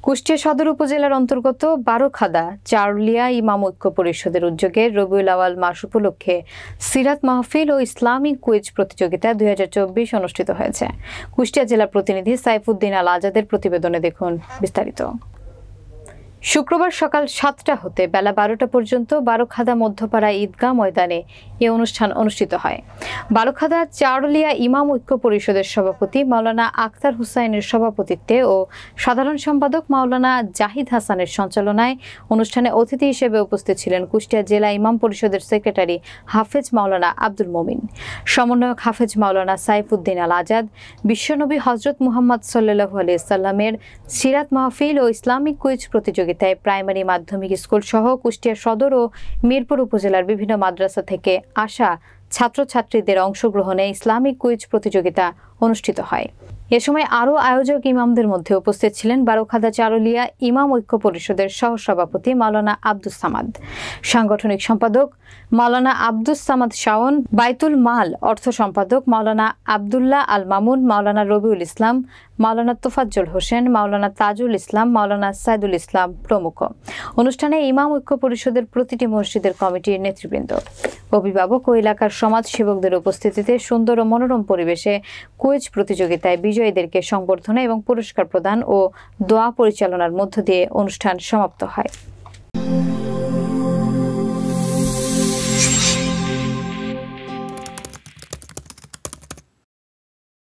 কুষ্টিয়া সদর উপজেলার অন্তর্গত বারোখাদা চারুলিয়া ইমাম ঐক্য পরিষদের উদ্যোগে রবিউল আওয়াল মাস উপলক্ষে সিরাত মাহফিল ও ইসলামিক কুইজ প্রতিযোগিতা 2024 অনুষ্ঠিত হয়েছে। কুষ্টিয়া জেলা প্রতিনিধি সাইফুদ্দিন আল আজাদের প্রতিবেদনে দেখুন বিস্তারিত। শুক্রবার সকাল 7টা হতে বেলা 12টা পর্যন্ত বারোখাদা মধ্যপাড়া ঈদগাহ ময়দানে এ অনুষ্ঠান অনুষ্ঠিত হয়। বারোখাদা চারুলিয়া ইমাম ঐক্য পরিষদের সভাপতি মাওলানা আখতার হুসাইনের সভাপতিত্বে ও সাধারণ সম্পাদক মাওলানা জাহিদ হাসানের সঞ্চালনায় অনুষ্ঠানে অতিথি হিসেবে উপস্থিত ছিলেন কুষ্টিয়া জেলা ইমাম পরিষদের সেক্রেটারি হাফেজ মাওলানা আব্দুল মমিন, সমন্বয়ক হাফেজ মাওলানা সাইফুদ্দিন আল আজাদ, বিশ্বনবী হযরত মুহাম্মদ সাল্লাল্লাহু আলাইহি সাল্লামের সিরাত মাহফিল ও ইসলামিক কুইজ প্রতিযোগিতায় প্রাইমারি মাধ্যমিক স্কুল সহ কুষ্টিয়া সদর ও মিরপুর উপজেলার বিভিন্ন মাদ্রাসা থেকে আসা ছাত্রছাত্রীদের অংশগ্রহণে ইসলামিক কুইজ প্রতিযোগিতা অনুষ্ঠিত হয়। এ সময় আরও আয়োজক ইমামদের মধ্যে উপস্থিত ছিলেন বারোখাদা চারুলিয়া ইমাম ঐক্য পরিষদের সহসভাপতি মাওলানা আব্দুস সামাদ, সাংগঠনিক সম্পাদক মাওলানা আব্দুস সামাদ শাওন, বাইতুল মাল অর্থ সম্পাদক মাওলানা আব্দুল্লাহ আল মামুন, মাওলানা রবিউল ইসলাম, মাওলানা তোফাজ্জল হোসেন, মাওলানা তাজুল ইসলাম, মাওলানা সাইদুল ইসলাম প্রমুখ। অনুষ্ঠানে ইমাম ঐক্য পরিষদের প্রতিটি মসজিদের কমিটির নেতৃবৃন্দ, অভিভাবক ও এলাকার সমাজসেবকদের উপস্থিতিতে সুন্দর ও মনোরম পরিবেশে কুইজ প্রতিযোগিতায় বিজয়ীদেরকে সংবর্ধনা এবং পুরস্কার প্রদান ও দোয়া পরিচালনার মধ্য দিয়ে অনুষ্ঠান সমাপ্ত হয়।